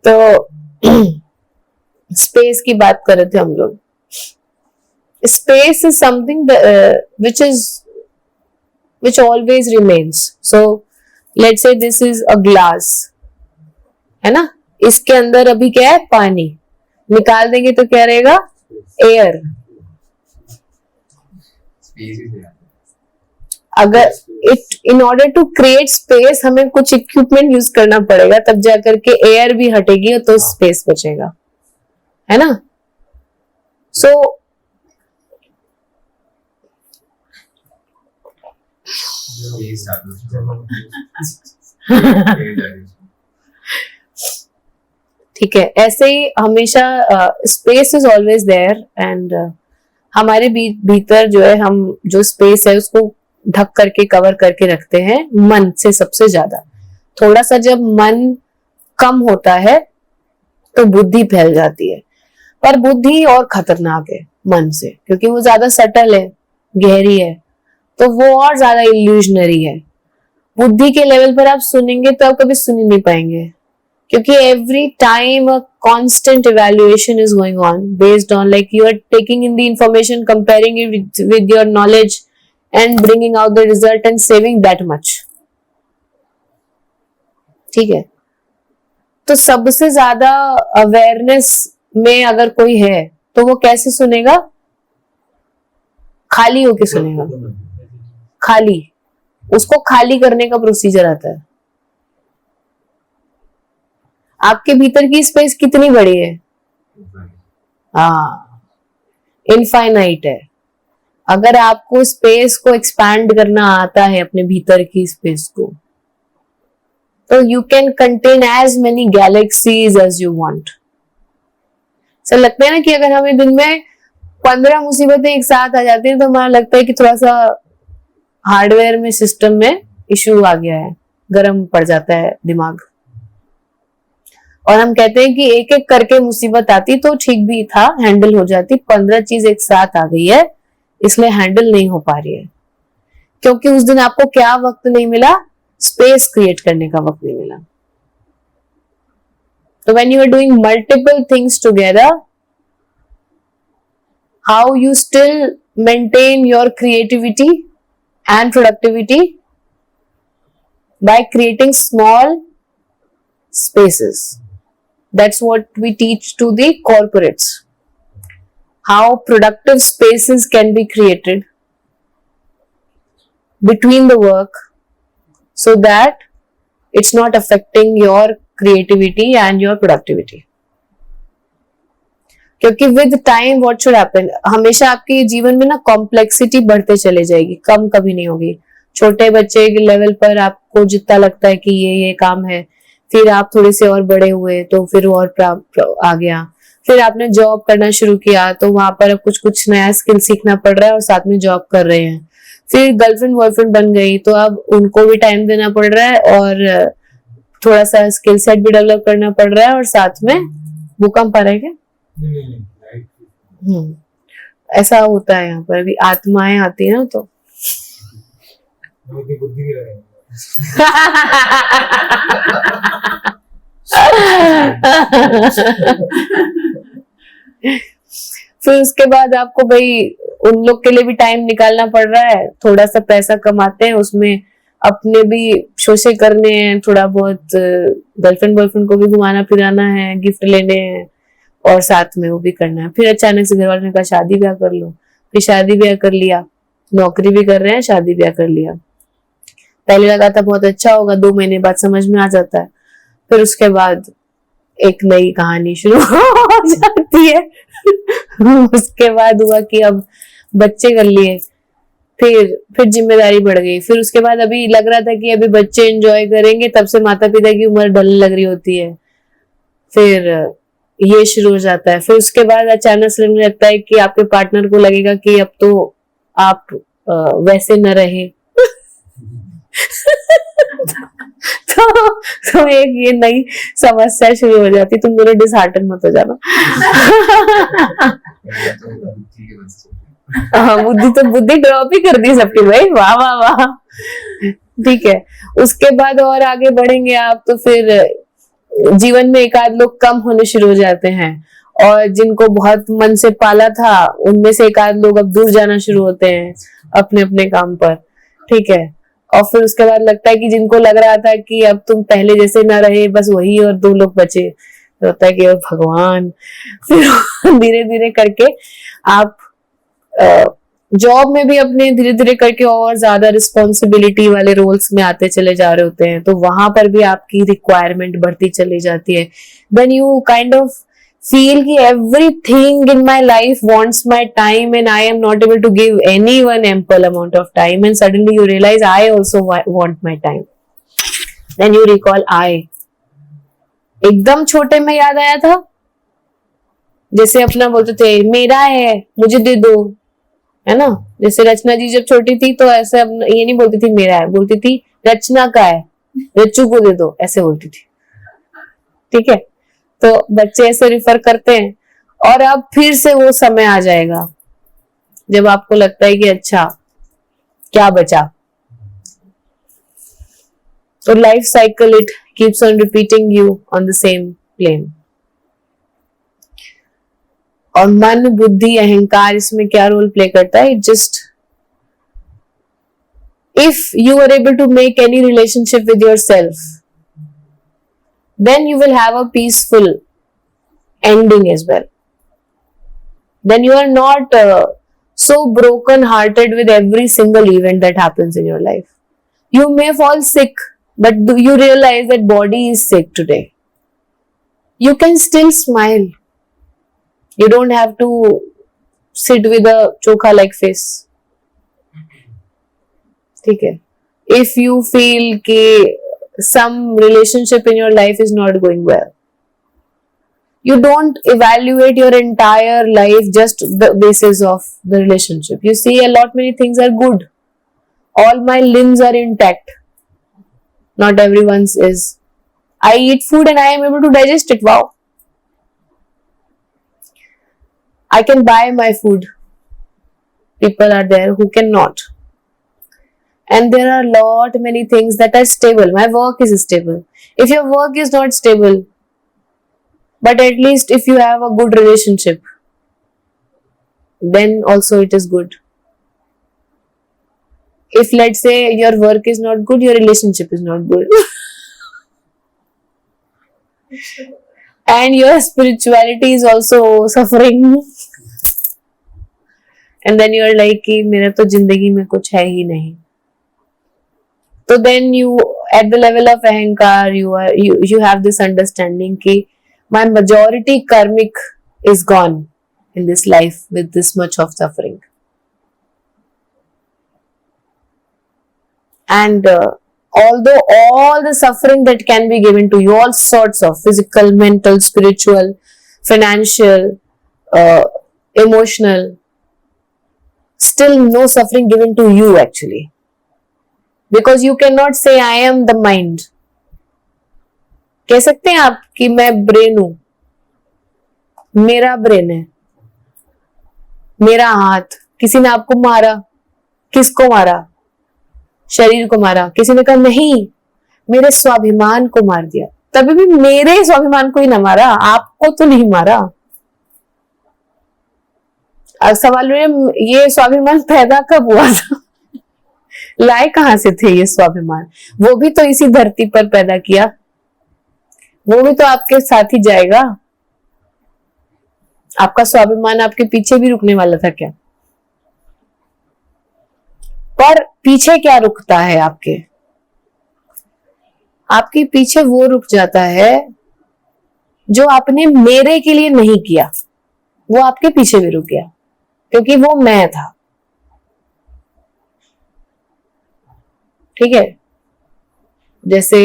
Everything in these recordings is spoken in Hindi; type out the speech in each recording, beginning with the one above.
तो स्पेस की बात कर रहे थे हम लोग. Space is something which always remains. So let's say this is a glass, है ना. इसके अंदर अभी क्या है, पानी. निकाल देंगे तो क्या रहेगा, एयर. अगर in order to create space हमें कुछ इक्विपमेंट यूज करना पड़ेगा, तब जाकर के एयर भी हटेगी तो स्पेस बचेगा, है ना. सो ठीक है. ऐसे ही हमेशा space is always there. And हमारे भीतर जो है, हम जो स्पेस है उसको ढक करके, कवर करके रखते हैं मन से सबसे ज्यादा. थोड़ा सा जब मन कम होता है तो बुद्धि फैल जाती है. पर बुद्धि और खतरनाक है मन से, क्योंकि वो ज्यादा सटल है, गहरी है, तो वो और ज्यादा इल्यूजनरी है. बुद्धि के लेवल पर आप सुनेंगे तो आप कभी सुन ही नहीं पाएंगे, क्योंकि every time a constant evaluation is going on based on, like you are taking in the information, comparing it with your knowledge and bringing out the result and saving that much. ठीक है. तो सबसे ज्यादा अवेयरनेस में अगर कोई है तो वो कैसे सुनेगा, खाली होके सुनेगा. खाली, उसको खाली करने का प्रोसीजर आता है. आपके भीतर की स्पेस कितनी बड़ी है, हाँ, इनफाइनाइट है. अगर आपको स्पेस को एक्सपैंड करना आता है, अपने भीतर की स्पेस को, तो you can contain as many galaxies as you want. Sir लगता है ना कि अगर हमें दिन में 15 मुसीबतें एक साथ आ जाती हैं तो हमारा लगता है कि थोड़ा सा हार्डवेयर में, सिस्टम में इश्यू आ गया है, गर्म पड़ जाता है दिमाग. और हम कहते हैं कि एक एक करके मुसीबत आती तो ठीक भी था, हैंडल हो जाती. 15 चीज एक साथ आ गई है, इसलिए हैंडल नहीं हो पा रही है. क्योंकि उस दिन आपको क्या वक्त नहीं मिला, स्पेस क्रिएट करने का वक्त नहीं मिला. So when you are doing multiple things together, how you still maintain your creativity and productivity? By creating small spaces. That's what we teach to the corporates. How productive spaces can be created between the work so that it's not affecting your creativity and your productivity. क्योंकि with time what should happen, हमेशा आपके जीवन में ना कॉम्प्लेक्सिटी बढ़ते चले जाएगी, कम कभी नहीं होगी. छोटे बच्चे के लेवल पर आपको जितना लगता है कि ये काम है, फिर आप थोड़े से और बड़े हुए तो फिर और आ गया. फिर आपने जॉब करना शुरू किया तो वहां पर अब कुछ नया स्किल सीखना पड़ रहा है और साथ में जॉब कर रहे हैं. फिर गर्लफ्रेंड बॉयफ्रेंड बन गई तो अब उनको भी टाइम देना पड़ रहा है और थोड़ा सा स्किल सेट भी डेवलप करना पड़ रहा है, और साथ में भूकंप आ रहा है क्या? ऐसा होता है यहाँ पर. अभी आत्माएं आती है ना तो फिर उसके बाद आपको भाई उन लोग के लिए भी टाइम निकालना पड़ रहा है. थोड़ा सा पैसा कमाते हैं, उसमें अपने भी शोषे करने हैं, थोड़ा बहुत गर्लफ्रेंड बॉयफ्रेंड को भी घुमाना फिराना है, गिफ्ट लेने हैं, और साथ में वो भी करना है. फिर अचानक से घर वालों ने कहा शादी ब्याह कर लो. फिर शादी ब्याह कर लिया, नौकरी भी कर रहे हैं, शादी ब्याह कर लिया. पहले लगा था बहुत अच्छा होगा, 2 महीने बाद समझ में आ जाता है. फिर उसके बाद एक नई कहानी शुरू हो जाती है. उसके बाद हुआ कि अब बच्चे कर लिए, फिर जिम्मेदारी बढ़ गई. फिर उसके बाद अभी लग रहा था कि अभी बच्चे एंजॉय करेंगे, तब से माता पिता की उम्र ढलने लग रही होती है. फिर ये शुरू हो जाता है. फिर उसके बाद अचानक से लगने लगता है कि आपके पार्टनर को लगेगा कि अब तो आप वैसे न रहे. तो एक ये नई समस्या शुरू हो जाती. तुम दोनों डिसहार्टन मत हो जाना. हाँ, बुद्धि ड्रॉप ही कर दी सबकी भाई. वाह वाह वाह. ठीक है. उसके बाद और आगे बढ़ेंगे आप तो फिर जीवन में एक आध लोग कम होने शुरू हो जाते हैं, और जिनको बहुत मन से पाला था उनमें से एक आध लोग अब दूर जाना शुरू होते हैं अपने अपने काम पर, ठीक है। और फिर उसके बाद लगता है कि जिनको लग रहा था कि अब तुम पहले जैसे ना रहे, बस वही और दो लोग बचे, तो होता है कि भगवान। फिर धीरे धीरे करके आप जॉब में भी अपने धीरे धीरे करके और ज्यादा रिस्पॉन्सिबिलिटी वाले रोल्स में आते चले जा रहे होते हैं, तो वहां पर भी आपकी रिक्वायरमेंट बढ़ती चली जाती है। Then you kind of feel कि everything in my life wants my time and I am not able to give anyone ample amount of time, and suddenly you realize I also want my time. Then you recall I एकदम छोटे में याद आया था, जैसे अपना बोलते थे मेरा है मुझे दे दो, है ना। जैसे रचना जी जब छोटी थी तो ऐसे ये नहीं बोलती थी मेरा है, बोलती थी रचना का है, रच्चू को दे दो, ऐसे बोलती थी, ठीक है। तो बच्चे ऐसे रिफर करते हैं, और अब फिर से वो समय आ जाएगा जब आपको लगता है कि अच्छा क्या बचा। तो life cycle it keeps on repeating you on the same plane. और मन, बुद्धि, अहंकार इसमें क्या रोल प्ले करता है? Just if you are able to make any relationship with your self, then you will have a peaceful ending as well. Then you are not so broken hearted with every single event that happens in your life. You may fall sick, but do you realize that body is sick today? You can still smile. You don't have to sit with a chokha like face. ठीक है। If you feel कि some relationship in your life is not going well, you don't evaluate your entire life just the basis of the relationship. You see a lot many things are good, all my limbs are intact, not everyone's is. I eat food and I am able to digest it, wow. I can buy my food, people are there who cannot. And there are lot many things that are stable. My work is stable. If your work is not stable, but at least if you have a good relationship, then also it is good. If let's say your work is not good, your relationship is not good. And your spirituality is also suffering. And then you are like कि मेरा तो जिंदगी में कुछ है ही नहीं। So then you, at the level of ahankar, you have this understanding कि my majority karmic is gone in this life with this much of suffering. And although all the suffering that can be given to you, all sorts of physical, mental, spiritual, financial, emotional, still no suffering given to you actually. Because you cannot say I am the mind. कह सकते हैं आप कि मैं ब्रेन हूं, मेरा ब्रेन है, मेरा हाथ। किसी ने आपको मारा, किसको मारा? शरीर को मारा। किसी ने कहा नहीं, मेरे स्वाभिमान को मार दिया। तभी भी मेरे स्वाभिमान को ही ना मारा, आपको तो नहीं मारा। अब सवाल ये स्वाभिमान पैदा कब हुआ था? लाए कहां से थे ये स्वाभिमान? वो भी तो इसी धरती पर पैदा किया, वो भी तो आपके साथ ही जाएगा। आपका स्वाभिमान आपके पीछे भी रुकने वाला था क्या? पर पीछे क्या रुकता है आपके? आपके पीछे वो रुक जाता है जो आपने मेरे के लिए नहीं किया, वो आपके पीछे भी रुक गया, क्योंकि वो मैं था। ठीक है। जैसे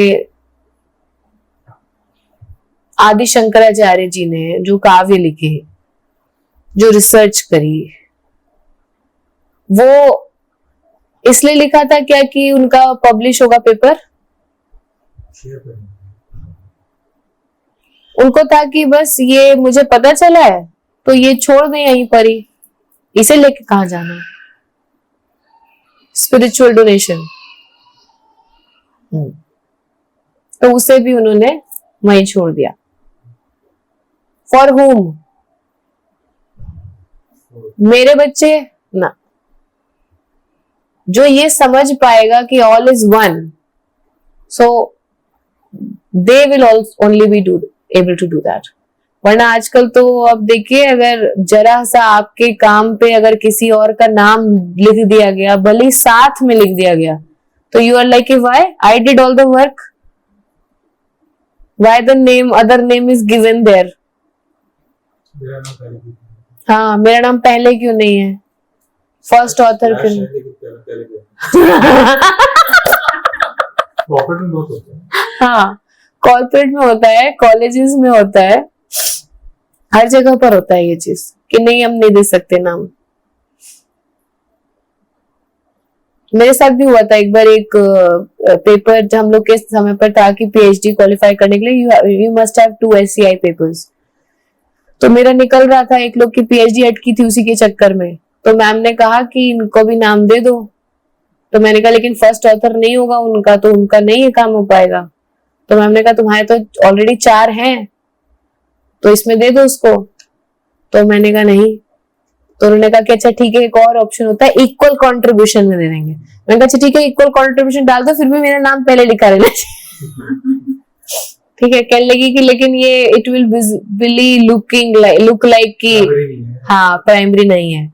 आदि शंकराचार्य जी ने जो काव्य लिखे, जो रिसर्च करी, वो इसलिए लिखा था क्या कि उनका पब्लिश होगा पेपर? उनको था कि बस ये मुझे पता चला है तो ये छोड़ दें यहीं पर ही, इसे लेके कहां जाना। स्पिरिचुअल डोनेशन, तो उसे भी उन्होंने वहीं छोड़ दिया। For whom? मेरे बच्चे ना, जो ये समझ पाएगा कि all is one, so they will only be able to do that. वरना आजकल तो अब देखिए, अगर जरा सा आपके काम पे अगर किसी और का नाम लिख दिया गया, भले ही साथ में लिख दिया गया, तो you are like why I did all the work, why the name other name is given there. हाँ, मेरा नाम पहले क्यों नहीं है, फर्स्ट ऑथर क्यों नहीं? कॉर्पोरेट में बहुत होता है। हाँ, कॉर्पोरेट में होता है, कॉलेजेस में होता है, हर जगह पर होता है ये चीज कि नहीं, हम नहीं दे सकते नाम। मेरे साथ भी हुआ था एक बार, एक पेपर हम लोग के समय पर था कि पीएचडी क्वालिफाई करने के लिए you must have 2 SCI papers. तो मेरा निकल रहा था, एक लोग की पीएचडी अटकी थी उसी के चक्कर में, तो मैम ने कहा कि इनको भी नाम दे दो। तो मैंने कहा लेकिन फर्स्ट ऑथर नहीं होगा उनका, तो उनका नहीं काम हो पाएगा। तो मैम ने कहा तुम्हारे तो ऑलरेडी 4 हैं, तो इसमें दे दो उसको। तो मैंने कहा नहीं। तो उन्होंने कहा कि अच्छा ठीक है, एक और ऑप्शन होता है, इक्वल कंट्रीब्यूशन में दे देंगे। मैंने कहा अच्छा ठीक है, इक्वल कंट्रीब्यूशन डाल दो, फिर भी मेरा नाम पहले लिखा रहना चाहिए। ठीक है, कहने लगी कि लेकिन ये it will visibly look like कि हाँ प्राइमरी नहीं है।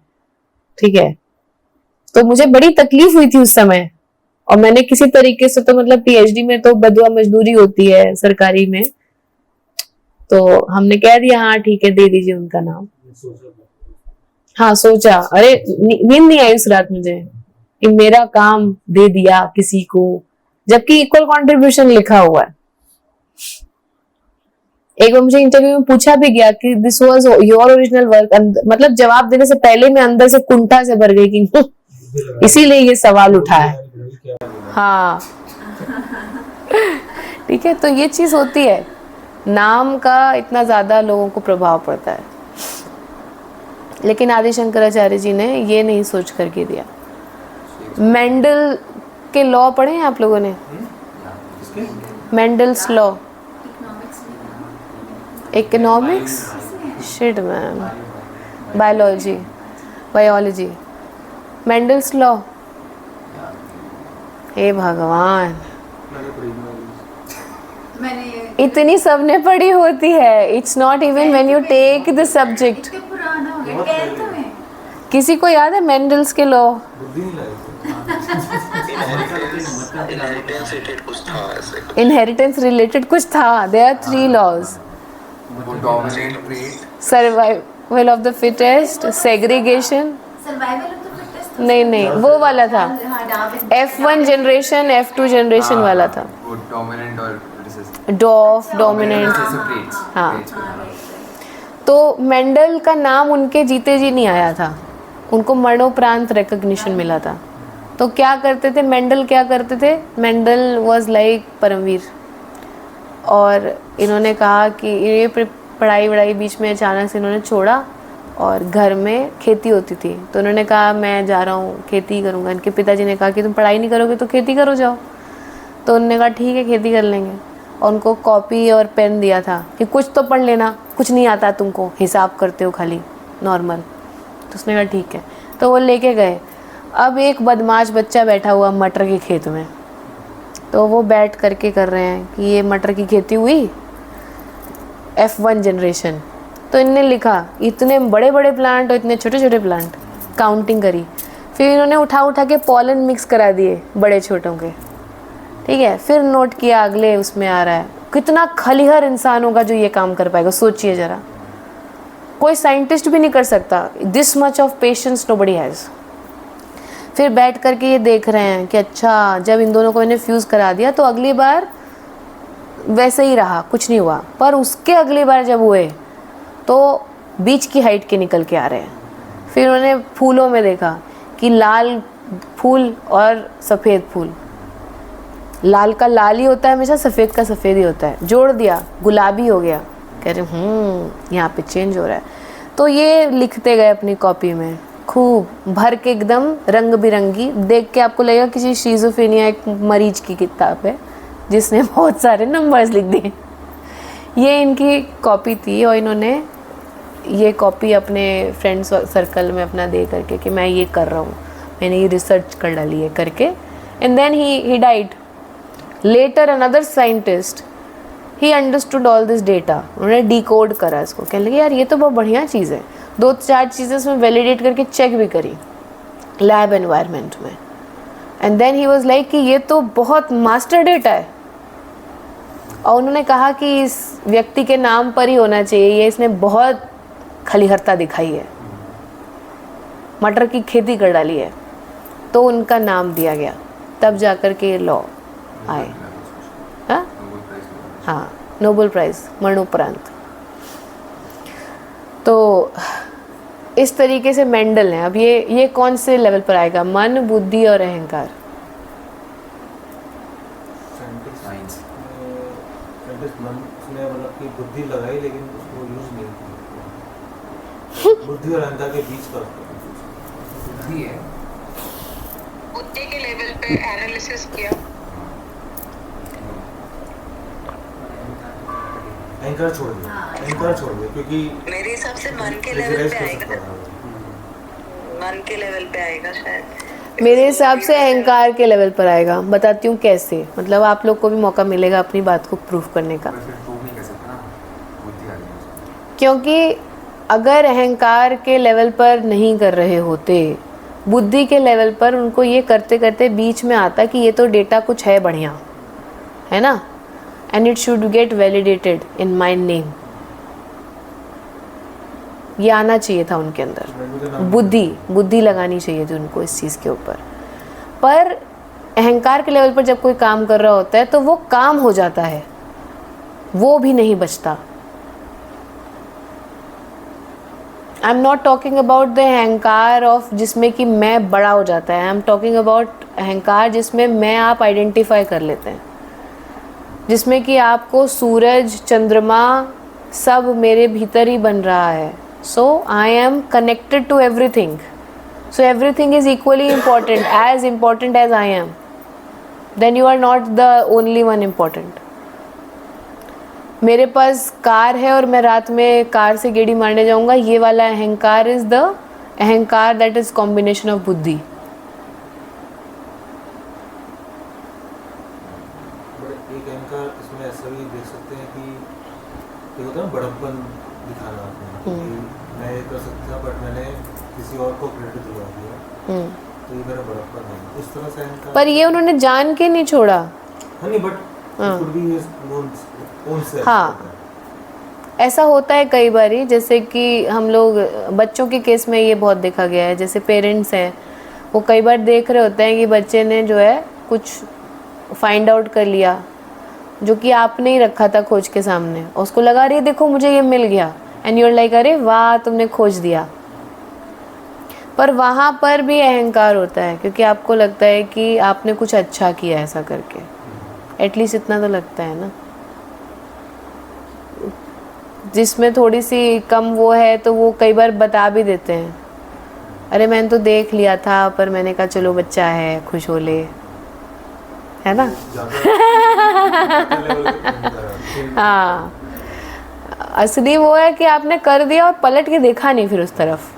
ठीक है, तो मुझे बड़ी तकलीफ हुई थी उस समय, और मैंने किसी तरीके से, तो मतलब पीएचडी में तो बदुआ मजदूरी होती है सरकारी में, तो हमने कह दिया हाँ ठीक है दे दीजिए उनका नाम। हाँ सोचा, अरे नींद नहीं आई उस रात मुझे कि मेरा काम दे दिया किसी को, जबकि इक्वल कंट्रीब्यूशन लिखा हुआ है। एक बार मुझे इंटरव्यू में पूछा भी गया कि this was your original work, मतलब जवाब देने से पहले मैं अंदर से कुंठा से भर गई कि इसीलिए ये सवाल उठा है। हाँ ठीक है, तो ये चीज होती है, नाम का इतना ज्यादा लोगों को प्रभाव पड़ता है, लेकिन आदि शंकराचार्य जी ने ये नहीं सोच करके दिया। मेंडल के लॉ पढ़े हैं आप लोगों ने? Mendel's law, economics, shit man, biology, Mendel's law. हे भगवान, इतनी सबने पढ़ी होती है, it's not even when you take the subject. किसी को याद है मेंडल्स के लॉ? इनहेरिटेंस रिलेटेड कुछ था, there are 3 laws. Survival of the fittest, segregation, नहीं वो वाला था, F1 जनरेशन, F2 जनरेशन वाला था, डॉफ डोमिनेंट। हाँ, तो मेंडल का नाम उनके जीते जी नहीं आया था, उनको मरणोपरांत रिकॉग्निशन मिला था। तो क्या करते थे मेंडल, क्या करते थे, मेंडल वाज लाइक परमवीर, और इन्होंने कहा कि ये पढ़ाई वढ़ाई बीच में अचानक से इन्होंने छोड़ा, और घर में खेती होती थी, तो उन्होंने कहा मैं जा रहा हूँ खेती करूँगा। इनके पिताजी ने कहा कि तुम पढ़ाई नहीं करोगे तो खेती करो जाओ। तो उन्होंने कहा ठीक है खेती कर लेंगे, और उनको कॉपी और पेन दिया था कि कुछ तो पढ़ लेना, कुछ नहीं आता तुमको, हिसाब करते हो खाली नॉर्मल। तो उसने कहा ठीक है, तो वो लेके गए। अब एक बदमाश बच्चा बैठा हुआ मटर के खेत में, तो वो बैठ करके कर रहे हैं कि ये मटर की खेती हुई F1 जनरेशन। तो इनने लिखा इतने बड़े बड़े प्लांट और इतने छोटे छोटे प्लांट, काउंटिंग करी, फिर इन्होंने उठा के पॉलन मिक्स करा दिए बड़े छोटों के। ठीक है, फिर नोट किया अगले उसमें आ रहा है। कितना खलिहर इंसान होगा जो ये काम कर पाएगा, सोचिए जरा, कोई साइंटिस्ट भी नहीं कर सकता। This much of patience nobody has. फिर बैठ करके ये देख रहे हैं कि अच्छा जब इन दोनों को इन्हें फ्यूज़ करा दिया तो अगली बार वैसे ही रहा, कुछ नहीं हुआ, पर उसके अगली बार जब हुए तो बीच की हाइट के निकल के आ रहे हैं। फिर उन्होंने फूलों में देखा कि लाल फूल और सफ़ेद फूल, लाल का लाल ही होता है हमेशा, सफ़ेद का सफ़ेद ही होता है, जोड़ दिया गुलाबी हो गया। कह रहे यहाँ पे चेंज हो रहा है। तो ये लिखते गए अपनी कॉपी में खूब भर के, एकदम रंग बिरंगी, देख के आपको लगेगा किसी शिज़ोफ्रेनिया एक मरीज की किताब है जिसने बहुत सारे नंबर्स लिख दिए। ये इनकी कॉपी थी और इन्होंने ये कॉपी अपने फ्रेंड्स सर्कल में अपना दे करके कि मैं ये कर रहा हूँ, मैंने ये रिसर्च कर डाली है करके, and then he died. Later another scientist he understood all this data, उन्होंने डिकोड करा इसको, कहने लगे यार ये तो बहुत बढ़िया चीज़ है, 2-4 चीज़ें इसमें वैलिडेट करके चेक भी करी लैब एनवायरनमेंट में, and then he was like कि ये तो बहुत मास्टर डेटा है, और उन्होंने कहा कि इस व्यक्ति के नाम पर ही होना चाहिए, ये इसने बहुत खलीहरता दिखाई है, मटर की खेती कर डाली है, तो उनका नाम दिया गया, तब जाकर के ये लॉ आए। हाँ हाँ, नोबेल प्राइज मरणोपरांत। तो इस तरीके से मेंडल है। अब ये कौन से लेवल पर आएगा, मन, बुद्धि और अहंकार? साइंस मन उसने मतलब कि बुद्धि लगाई लेकिन उसको यूज नहीं किया। बुद्धि और अहंकार के बीच का बुद्धि है, बुद्धि के लेवल पे एनालिसिस किया। अहंकार छोड़ दिया, अहंकार छोड़ दिया क्योंकि मेरे हिसाब से मन के लेवल पे आएगा, मन के लेवल पे आएगा शायद। मेरे हिसाब से अहंकार के लेवल पर आएगा। बताती हूँ कैसे, मतलब आप लोग को भी मौका मिलेगा अपनी बात को प्रूफ करने का। क्योंकि अगर अहंकार के लेवल पर नहीं कर रहे होते, बुद्धि के लेवल पर उनको ये करते करते बीच में आता कि ये तो डेटा कुछ है बढ़िया, है ना, and it should get validated in my name, ये आना चाहिए था उनके अंदर, बुद्धि लगानी चाहिए थी उनको इस चीज़ के ऊपर। पर अहंकार के लेवल पर जब कोई काम कर रहा होता है तो वो काम हो जाता है, वो भी नहीं बचता। I am not talking about the अहंकार ऑफ जिसमें कि मैं बड़ा हो जाता है, आई एम टॉकिंग अबाउट अहंकार जिसमें मैं आप आइडेंटिफाई कर लेते हैं, जिसमें कि आपको सूरज चंद्रमा सब मेरे भीतर ही बन रहा है। So I am connected to everything, so everything is equally important as I am, then you are not the only one important. मेरे पास कार है और मैं रात में कार से गेड़ी मारने जाऊंगा, ये वाला अहंकार इज द अहंकार दैट इज कॉम्बिनेशन ऑफ बुद्धि। एक अहंकार इसमें ऐसा भी देख सकते हैं कि ये होता है ना बड़प्पन दिखाना आपने, मैं ये कर सकता बट मैंने किसी और को क्रेडिट दिला दिया, तो ये मेरा बड़प्पन है, इस तरह से अहंकार। पर ये उन्होंने जान के नहीं छोड़ा। हाँ नहीं, but could be his own self। हाँ, ऐसा होता है कई बारी, जैसे कि हम लोग बच्चों के केस में ये बहुत देखा गया है। जैसे पेरेंट्स हैं, वो कई बार देख रहे होते हैं कि बच्चे ने जो है कुछ फाइंड आउट कर लिया जो कि आपने ही रखा था खोज के सामने, और उसको लगा रही देखो मुझे ये मिल गया, एंड यूर लाइक अरे वाह तुमने खोज दिया। पर वहाँ पर भी अहंकार होता है, क्योंकि आपको लगता है कि आपने कुछ अच्छा किया ऐसा करके, एटलीस्ट इतना तो लगता है ना। जिसमें थोड़ी सी कम वो है तो वो कई बार बता भी देते हैं, अरे मैंने तो देख लिया था पर मैंने कहा चलो बच्चा है खुश हो ले, है ना। हाँ, असली वो है कि आपने कर दिया और पलट के देखा नहीं फिर उस तरफ।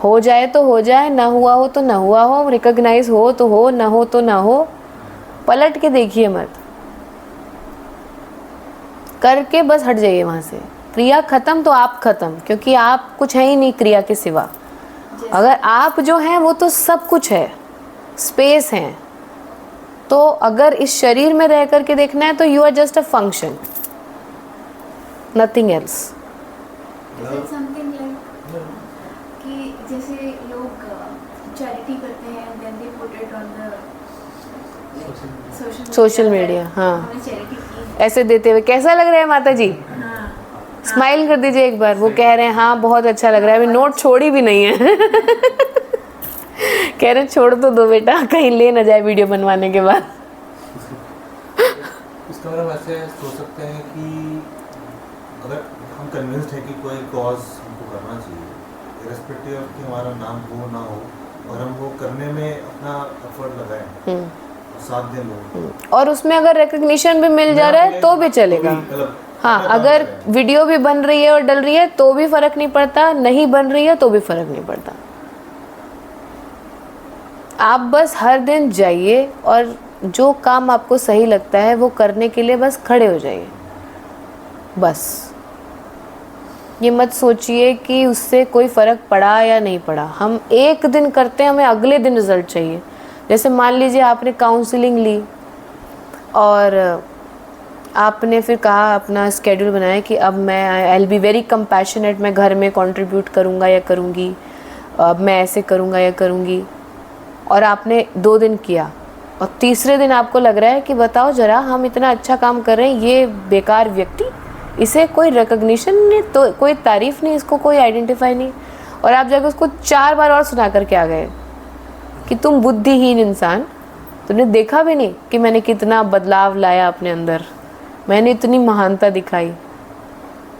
हो जाए तो हो जाए, ना हुआ हो तो ना हुआ हो, रिकॉग्नाइज हो तो हो, ना हो तो ना हो, पलट के देखिए मत, करके बस हट जाइए वहाँ से। क्रिया खत्म तो आप खत्म, क्योंकि आप कुछ है ही नहीं क्रिया के सिवा। अगर आप जो हैं वो तो सब कुछ है, स्पेस है। तो अगर इस शरीर में रह करके देखना है तो you are just a function, nothing else. Something like कि जैसे लोग चैरिटी करते हैं, then they put it on the social media. हाँ, हमने चैरिटी की। ऐसे देते हुए कैसा लग रहा है माता जी? हाँ, स्माइल कर दीजिए एक बार। वो कह रहे हैं हाँ बहुत अच्छा लग रहा है, अभी नोट छोड़ी भी नहीं है। कह रहे हैं छोड़ तो दो बेटा, कहीं ले ना जाए वीडियो बनवाने के बाद। इसका मतलब ऐसे सोच सकते हैं कि अगर हम कन्विंस्ड है कि कोई कॉज हमको करना चाहिए, इररिस्पेक्टिव ऑफ कि हमारा नाम हो ना हो, और हम वो करने में अपना एफर्ट लगाएं, साथ दे लोग। और उसमें अगर रिकग्निशन भी मिल जा रहा है तो भी चलेगा। हाँ, अगर वीडियो भी बन रही है और डल रही है तो भी फर्क नहीं पड़ता, नहीं बन रही है तो भी फर्क नहीं पड़ता। आप बस हर दिन जाइए और जो काम आपको सही लगता है वो करने के लिए बस खड़े हो जाइए। बस ये मत सोचिए कि उससे कोई फ़र्क पड़ा या नहीं पड़ा। हम एक दिन करते हैं, हमें अगले दिन रिज़ल्ट चाहिए। जैसे मान लीजिए आपने काउंसलिंग ली और आपने फिर कहा, अपना स्केड्यूल बनाया कि अब मैं I will be very compassionate, मैं घर में कंट्रीब्यूट करूँगा या करूँगी, अब मैं ऐसे करूँगा या करूँगी, और आपने 2 दिन किया और तीसरे दिन आपको लग रहा है कि बताओ ज़रा, हम इतना अच्छा काम कर रहे हैं, ये बेकार व्यक्ति, इसे कोई रिकग्निशन नहीं, तो कोई तारीफ़ नहीं, इसको कोई आइडेंटिफाई नहीं, और आप जाकर उसको 4 बार और सुना करके आ गए कि तुम बुद्धिहीन इंसान, तुमने देखा भी नहीं कि मैंने कितना बदलाव लाया अपने अंदर, मैंने इतनी महानता दिखाई,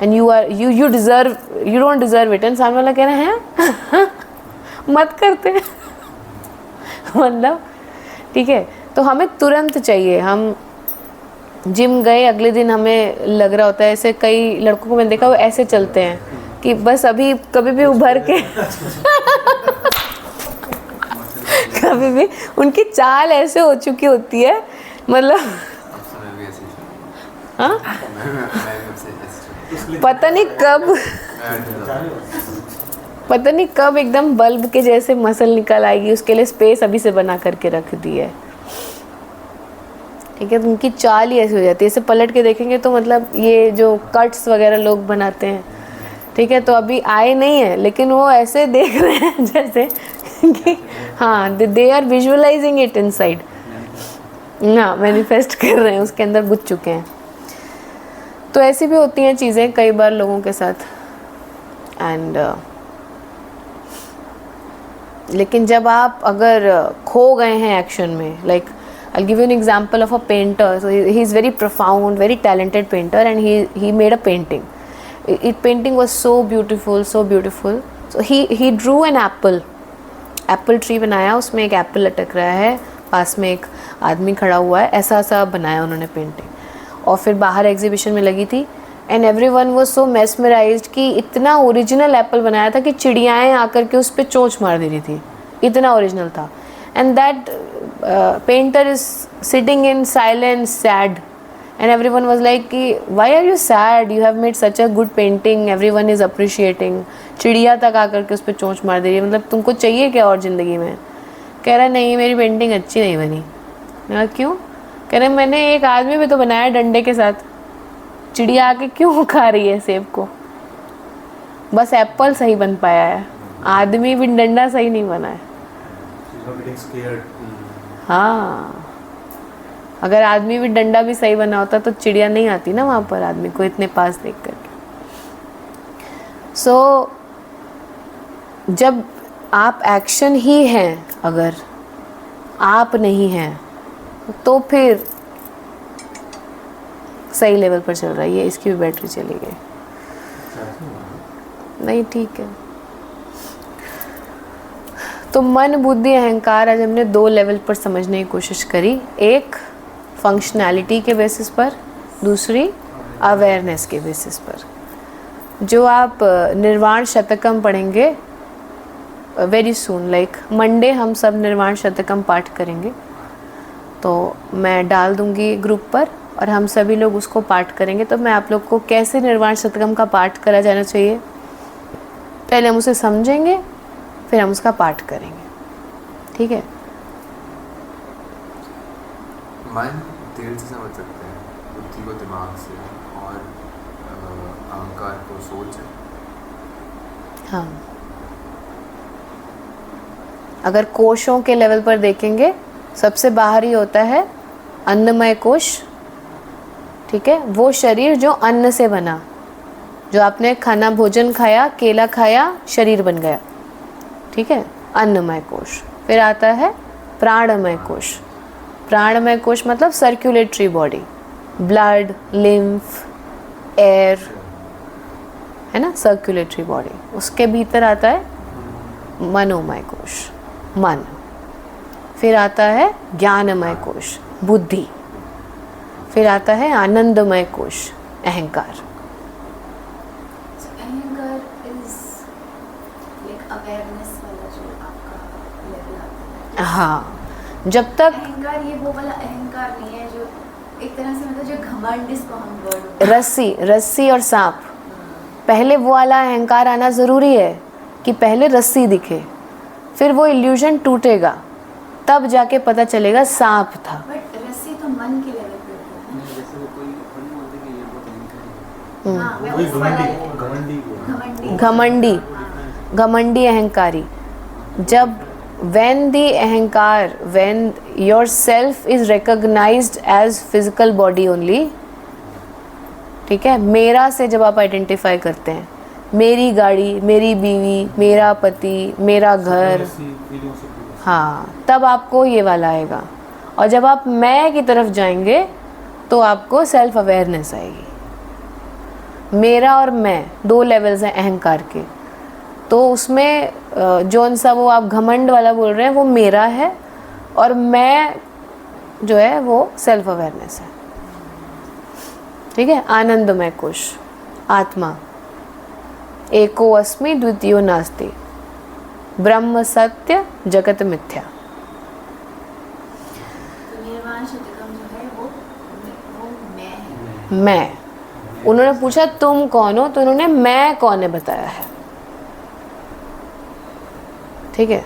and you don't deserve it. And सामने वाला कह रहे हैं मत करते मतलब ठीक है। तो हमें तुरंत चाहिए। हम जिम गए, अगले दिन हमें लग रहा होता है, ऐसे कई लड़कों को मैंने देखा वो ऐसे चलते हैं कि बस अभी कभी भी उभर के कभी भी उनकी चाल ऐसे हो चुकी होती है, मतलब हाँ पता नहीं कब एकदम बल्ब के जैसे मसल निकल आएगी। उसके लिए स्पेस अभी से बना करके रख दी है, ठीक है। तो उनकी चाल ही ऐसी हो जाती है, ऐसे पलट के देखेंगे तो मतलब ये जो कट्स वगैरह लोग बनाते हैं, ठीक है, तो अभी आए नहीं है लेकिन वो ऐसे देख रहे हैं जैसे कि हाँ they are visualizing it inside, ना मैनिफेस्ट कर रहे हैं, उसके अंदर घुस चुके हैं। तो ऐसी भी होती हैं चीज़ें कई बार लोगों के साथ। एंड लेकिन जब आप अगर खो गए हैं एक्शन में, like I'll give you an example of a painter. So he's very profound, very talented painter, and he made a painting. Painting was so beautiful, so beautiful. So he drew an apple tree बनाया, उसमें एक एप्पल लटक रहा है, पास में एक आदमी खड़ा हुआ है, ऐसा बनाया उन्होंने पेंटिंग, और फिर बाहर एग्जीबिशन में लगी थी। And everyone was so mesmerised कि इतना ओरिजिनल एप्पल बनाया था कि चिड़ियाएँ आकर के उस पर चोंच मार दे रही थी, इतना ओरिजिनल था। And that painter is sitting in silence, sad, and everyone was like, "Why are you sad? You have made such a good painting. Everyone is appreciating." चिड़िया तक आकर के उस पर चोंच मार दे रही है, मतलब तुमको चाहिए क्या और ज़िंदगी में? कह रहा नहीं, मेरी पेंटिंग अच्छी नहीं बनी। मैं क्यों? कह रहे मैंने एक आदमी भी तो बनाया डंडे के साथ, चिड़िया आके क्यों खा रही है सेब को? बस एप्पल सही बन पाया है, आदमी भी डंडा सही नहीं बना है। हाँ, अगर आदमी भी डंडा भी सही बना होता तो चिड़िया नहीं आती ना वहाँ पर आदमी को इतने पास देख करके। सो जब आप एक्शन ही हैं, अगर आप नहीं हैं तो फिर सही लेवल पर चल रहा है। ये इसकी भी बैटरी चली गई, नहीं ठीक है। तो मन, बुद्धि, अहंकार आज हमने 2 लेवल पर समझने की कोशिश करी। एक फंक्शनैलिटी के बेसिस पर, दूसरी अवेयरनेस के बेसिस पर। जो आप निर्वाण शतकम पढ़ेंगे वेरी सून, लाइक मंडे हम सब निर्वाण शतकम पाठ करेंगे, तो मैं डाल दूंगी ग्रुप पर और हम सभी लोग उसको पाठ करेंगे। तो मैं आप लोग को कैसे निर्वाण शतकम का पाठ करा जाना चाहिए, पहले हम उसे समझेंगे, फिर हम उसका पाठ करेंगे, ठीक है। मन दिल से समझ सकते हैं, बुद्धि को दिमाग से, और अहंकार को सोच से। हाँ, अगर कोशों के लेवल पर देखेंगे, सबसे बाहरी होता है अन्नमय कोश, ठीक है। वो शरीर जो अन्न से बना, जो आपने खाना भोजन खाया, केला खाया, शरीर बन गया, ठीक है, अन्नमय कोश। फिर आता है प्राणमय कोश। प्राणमय कोश मतलब circulatory body, blood, lymph, air, है ना, सर्कुलेटरी बॉडी। उसके भीतर आता है मनोमय कोश, मन। फिर आता है ज्ञानमय कोश, बुद्धि, फिर आता है आनंदमय कोश, अहंकार। So, अहंकार is like awareness वाला जो आपका level आता है। हाँ, जब तक अहंकार ये वो वाला अहंकार नहीं है जो एक तरह से मतलब जो घमंड, इसको हम वर्ड रस्सी और सांप, पहले वो वाला अहंकार आना ज़रूरी है कि पहले रस्सी दिखे, फिर वो इल्यूजन टूटेगा, तब जाके पता चलेगा सांप था। बट रस्सी तो मन के लेवल पे होता है। जैसे वो कोई अपन बोलते कि ये बहुत अहंकारी है। हाँ, मैं वही उस वाला घमंडी घमंडी घमंडी अहंकारी। जब when yourself is recognized as physical body only, ठीक है, मेरा से जब आप आइडेंटिफाई करते हैं, मेरी गाड़ी, मेरी बीवी, मेरा पति, मेरा घर, हाँ, तब आपको ये वाला आएगा। और जब आप मैं की तरफ जाएंगे तो आपको सेल्फ अवेयरनेस आएगी। मेरा और मैं 2 लेवल्स हैं अहंकार के, तो उसमें जौन सा वो आप घमंड वाला बोल रहे हैं वो मेरा है, और मैं जो है वो सेल्फ अवेयरनेस है। ठीक है, आनंदमय कोश, आत्मा, एको अस्मि द्वितीयो नास्ति, ब्रह्म सत्य जगत मिथ्या। तो निर्वाण शतकम जो है वो मैं है। मैं, उन्होंने पूछा तुम कौन हो, तो उन्होंने मैं कौन है बताया है। ठीक है,